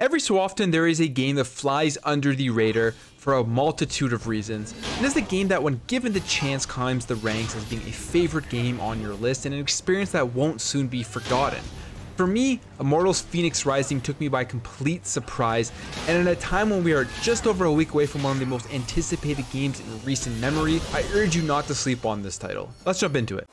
Every so often there is a game that flies under the radar for a multitude of reasons, and this is a game that when given the chance climbs the ranks as being a favorite game on your list and an experience that won't soon be forgotten. For me, Immortals Fenyx Rising took me by complete surprise, and at a time when we are just over a week away from one of the most anticipated games in recent memory, I urge you not to sleep on this title. Let's jump into it.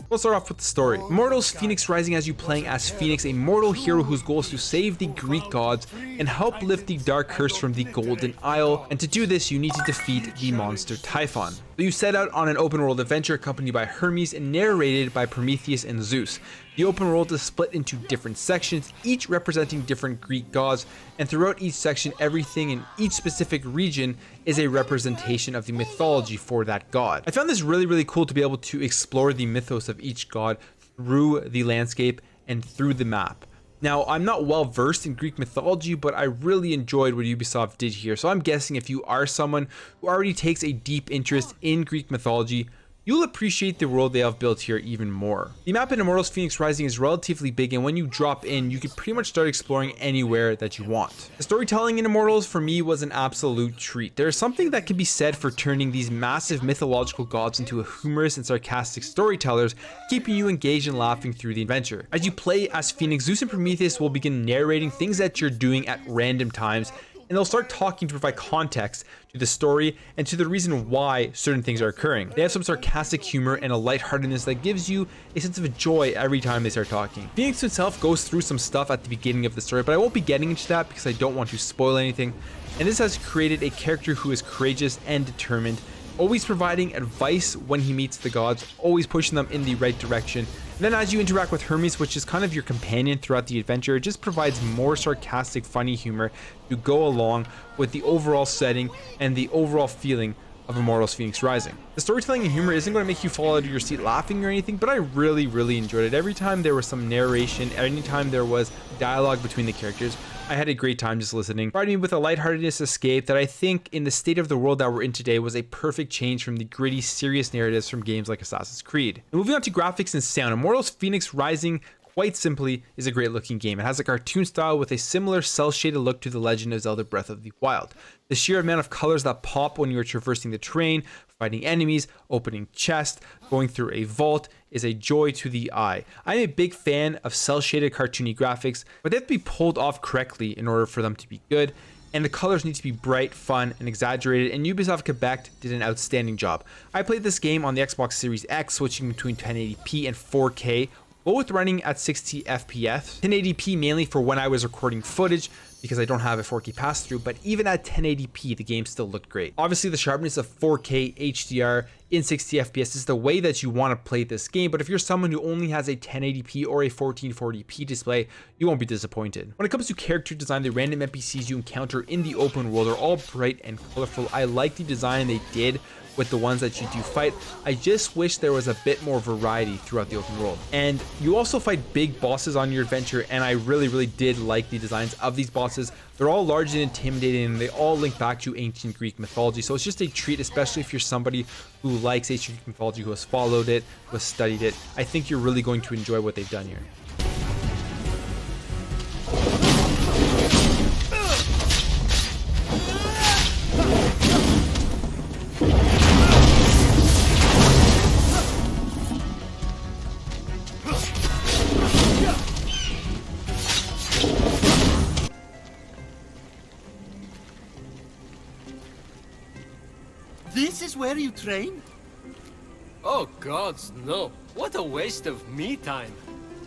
We'll start off with the story. Immortals Fenyx Rising has you playing as Fenyx, a mortal hero whose goal is to save the Greek gods and help lift the dark curse from the Golden Isle, and to do this you need to defeat the monster Typhon. So you set out on an open world adventure accompanied by Hermes and narrated by Prometheus and Zeus. The open world is split into different sections, each representing different Greek gods, and throughout each section, everything in each specific region is a representation of the mythology for that god. I found this really cool to be able to explore the mythos of each god through the landscape and through the map. Now, I'm not well versed in Greek mythology, but I really enjoyed what Ubisoft did here, so I'm guessing if you are someone who already takes a deep interest in Greek mythology, you'll appreciate the world they have built here even more. The map in Immortals Fenyx Rising is relatively big, and when you drop in, you can pretty much start exploring anywhere that you want. The storytelling in Immortals for me was an absolute treat. There is something that can be said for turning these massive mythological gods into humorous and sarcastic storytellers, keeping you engaged and laughing through the adventure. As you play as Fenyx, Zeus and Prometheus will begin narrating things that you're doing at random times, and they'll start talking to provide context to the story and to the reason why certain things are occurring. They have some sarcastic humor and a lightheartedness that gives you a sense of joy every time they start talking. Fenyx himself goes through some stuff at the beginning of the story, but I won't be getting into that because I don't want to spoil anything. And this has created a character who is courageous and determined, always providing advice when he meets the gods, always pushing them in the right direction. And then as you interact with Hermes, which is kind of your companion throughout the adventure, it just provides more sarcastic, funny humor to go along with the overall setting and the overall feeling of Immortals Fenyx Rising. The storytelling and humor isn't going to make you fall out of your seat laughing or anything, but I really enjoyed it. Every time there was some narration, anytime there was dialogue between the characters, I had a great time just listening, providing me with a lightheartedness escape that I think in the state of the world that we're in today was a perfect change from the gritty, serious narratives from games like Assassin's Creed. And moving on to graphics and sound, Immortals Fenyx Rising quite simply is a great looking game. It has a cartoon style with a similar cel-shaded look to The Legend of Zelda Breath of the Wild. The sheer amount of colors that pop when you are traversing the terrain, fighting enemies, opening chests, going through a vault is a joy to the eye. I'm a big fan of cel-shaded cartoony graphics, but they have to be pulled off correctly in order for them to be good, and the colors need to be bright, fun, and exaggerated, and Ubisoft Quebec did an outstanding job. I played this game on the Xbox Series X, switching between 1080p and 4K, both running at 60 FPS. 1080p mainly for when I was recording footage because I don't have a 4K pass-through, but even at 1080p, the game still looked great. Obviously, the sharpness of 4K HDR in 60 FPS is the way that you want to play this game, but if you're someone who only has a 1080p or a 1440p display, you won't be disappointed. When it comes to character design, the random NPCs you encounter in the open world are all bright and colorful. I like the design they did with the ones that you do fight. I just wish there was a bit more variety throughout the open world. And you also fight big bosses on your adventure, and I really did like the designs of these bosses. They're all large and intimidating, and they all link back to ancient Greek mythology, so it's just a treat, especially if you're somebody who likes ancient Greek mythology, who has followed it, who has studied it. I think you're really going to enjoy what they've done here. This is where you train? Oh gods, no. What a waste of me time.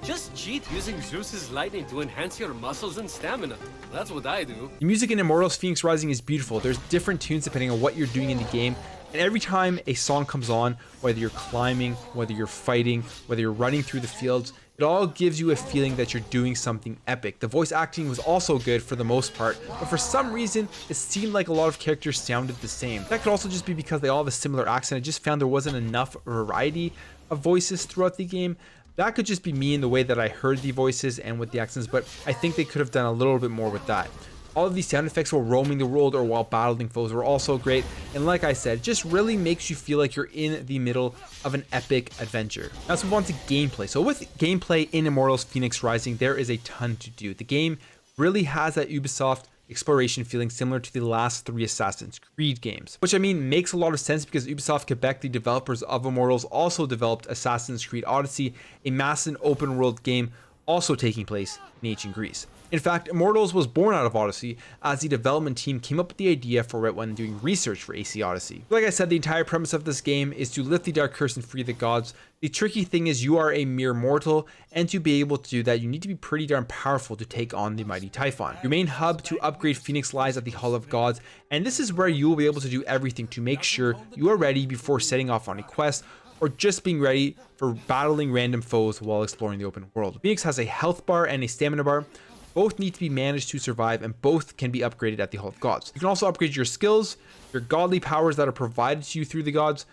Just cheat using Zeus's lightning to enhance your muscles and stamina. That's what I do. The music in Immortals Fenyx Rising is beautiful. There's different tunes depending on what you're doing in the game, and every time a song comes on, whether you're climbing, whether you're fighting, whether you're running through the fields, it all gives you a feeling that you're doing something epic. The voice acting was also good for the most part, but for some reason, it seemed like a lot of characters sounded the same. That could also just be because they all have a similar accent. I just found there wasn't enough variety of voices throughout the game. That could just be me in the way that I heard the voices and with the accents, but I think they could have done a little bit more with that. All of these sound effects while roaming the world or while battling foes were also great, and like I said, just really makes you feel like you're in the middle of an epic adventure. Now let's move on to gameplay. So with gameplay in Immortals Fenyx Rising, there is a ton to do. The game really has that Ubisoft exploration feeling similar to the last 3 Assassin's Creed games, which I mean makes a lot of sense because Ubisoft Quebec, the developers of Immortals, also developed Assassin's Creed Odyssey, a massive open world game also taking place in ancient Greece. In fact, Immortals was born out of Odyssey as the development team came up with the idea for it when doing research for AC Odyssey. Like I said, the entire premise of this game is to lift the dark curse and free the gods. The tricky thing is you are a mere mortal, and to be able to do that, you need to be pretty darn powerful to take on the mighty Typhon. Your main hub to upgrade Fenyx lies at the Hall of Gods, and this is where you will be able to do everything to make sure you are ready before setting off on a quest, or just being ready for battling random foes while exploring the open world. Fenyx has a health bar and a stamina bar. Both need to be managed to survive, and both can be upgraded at the Hall of Gods. You can also upgrade your skills, your godly powers that are provided to you through the gods,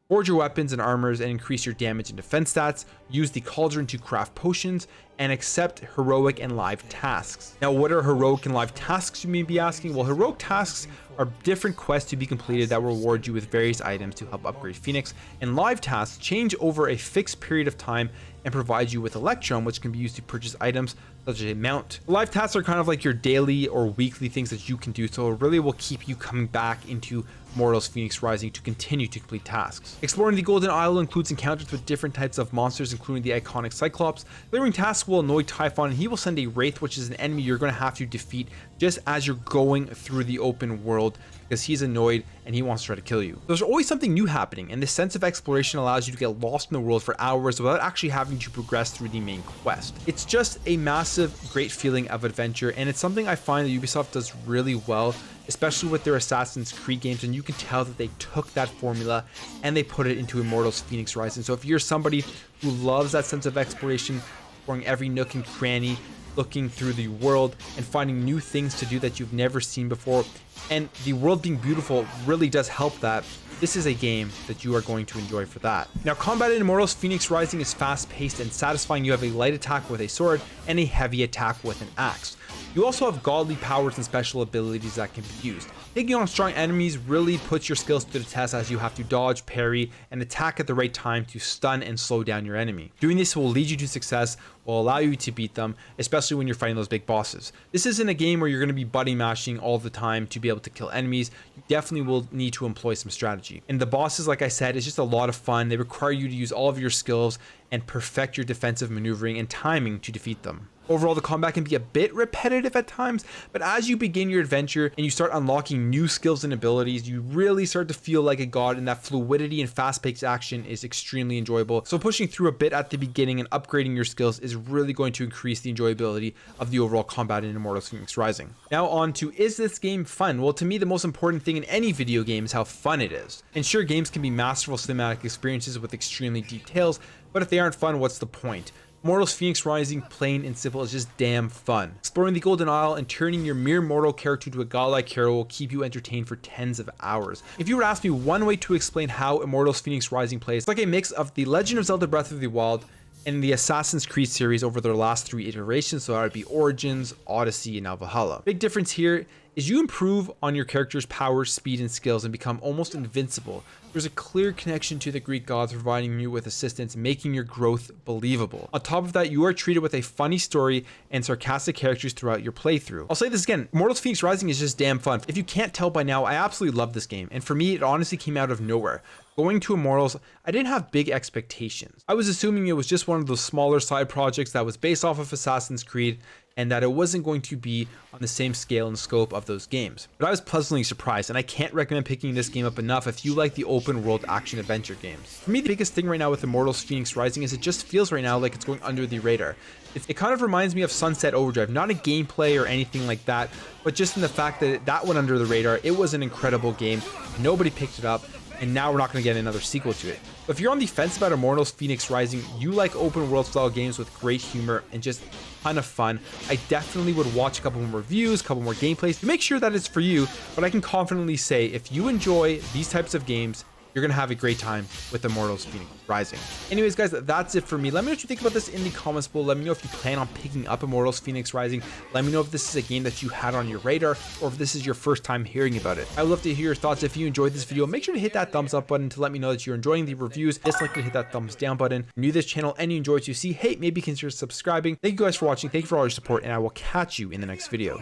forge your weapons and armors and increase your damage and defense stats, use the cauldron to craft potions, and accept heroic and live tasks. Now, what are heroic and live tasks, you may be asking? Well, heroic tasks are different quests to be completed that reward you with various items to help upgrade Fenyx, and live tasks change over a fixed period of time and provide you with Electrum, which can be used to purchase items such as a mount. Live tasks are kind of like your daily or weekly things that you can do, so it really will keep you coming back into Immortals Fenyx Rising to continue to complete tasks. Exploring the Golden Isle includes encounters with different types of monsters, including the iconic Cyclops. Clearing tasks will annoy Typhon, and he will send a Wraith, which is an enemy you're going to have to defeat just as you're going through the open world, because he's annoyed and he wants to try to kill you. There's always something new happening, and this sense of exploration allows you to get lost in the world for hours without actually having to progress through the main quest. It's just a massive, great feeling of adventure, and it's something I find that Ubisoft does really well, especially with their Assassin's Creed games, and you can tell that they took that formula and they put it into Immortals Fenyx Rising. So if you're somebody who loves that sense of exploration, exploring every nook and cranny, looking through the world and finding new things to do that you've never seen before, and the world being beautiful really does help that, this is a game that you are going to enjoy for that. Now, combat in Immortals Fenyx Rising is fast-paced and satisfying. You have a light attack with a sword and a heavy attack with an axe. You also have godly powers and special abilities that can be used. Taking on strong enemies really puts your skills to the test, as you have to dodge, parry, and attack at the right time to stun and slow down your enemy. Doing this will lead you to success, will allow you to beat them, especially when you're fighting those big bosses. This isn't a game where you're going to be buddy mashing all the time to be able to kill enemies. You definitely will need to employ some strategy. And the bosses, like I said, is just a lot of fun. They require you to use all of your skills and perfect your defensive maneuvering and timing to defeat them. Overall, the combat can be a bit repetitive at times, but as you begin your adventure and you start unlocking new skills and abilities, you really start to feel like a god, and that fluidity and fast-paced action is extremely enjoyable. So pushing through a bit at the beginning and upgrading your skills is really going to increase the enjoyability of the overall combat in Immortals Fenyx Rising. Now on to, is this game fun? Well, to me, the most important thing in any video game is how fun it is. And sure, games can be masterful cinematic experiences with extremely deep tales, but if they aren't fun, what's the point? Immortals Fenyx Rising, plain and simple, is just damn fun. Exploring the Golden Isle and turning your mere mortal character into a godlike hero will keep you entertained for tens of hours. If you were to ask me one way to explain how Immortals Fenyx Rising plays, it's like a mix of The Legend of Zelda Breath of the Wild and the Assassin's Creed series over their last 3 iterations, so that would be Origins, Odyssey, and now Valhalla. Big difference here is you improve on your character's power, speed, and skills and become almost invincible. There's a clear connection to the Greek gods providing you with assistance, making your growth believable. On top of that, you are treated with a funny story and sarcastic characters throughout your playthrough. I'll say this again, Immortals Fenyx Rising is just damn fun. If you can't tell by now, I absolutely love this game, and for me, it honestly came out of nowhere. Going to Immortals, I didn't have big expectations. I was assuming it was just one of those smaller side projects that was based off of Assassin's Creed, and that it wasn't going to be on the same scale and scope of those games. But I was pleasantly surprised, and I can't recommend picking this game up enough if you like the open world action adventure games. For me, the biggest thing right now with Immortals Fenyx Rising is it just feels right now like it's going under the radar. It kind of reminds me of Sunset Overdrive, not a gameplay or anything like that, but just in the fact that that went under the radar. It was an incredible game, nobody picked it up, and now we're not going to get another sequel to it. But if you're on the fence about Immortals Fenyx Rising, you like open world style games with great humor and just a ton of fun, I definitely would watch a couple more reviews, a couple more gameplays to make sure that it's for you. But I can confidently say, if you enjoy these types of games, you're gonna have a great time with Immortals Fenyx Rising. Anyways, guys, that's it for me. Let me know what you think about this in the comments below. Let me know if you plan on picking up Immortals Fenyx Rising. Let me know if this is a game that you had on your radar, or if this is your first time hearing about it. I would love to hear your thoughts. If you enjoyed this video, make sure to hit that thumbs up button to let me know that you're enjoying the reviews. Dislike to hit that thumbs down button. If you're new to this channel and you enjoy what you see, hey, maybe consider subscribing. Thank you guys for watching. Thank you for all your support, and I will catch you in the next video.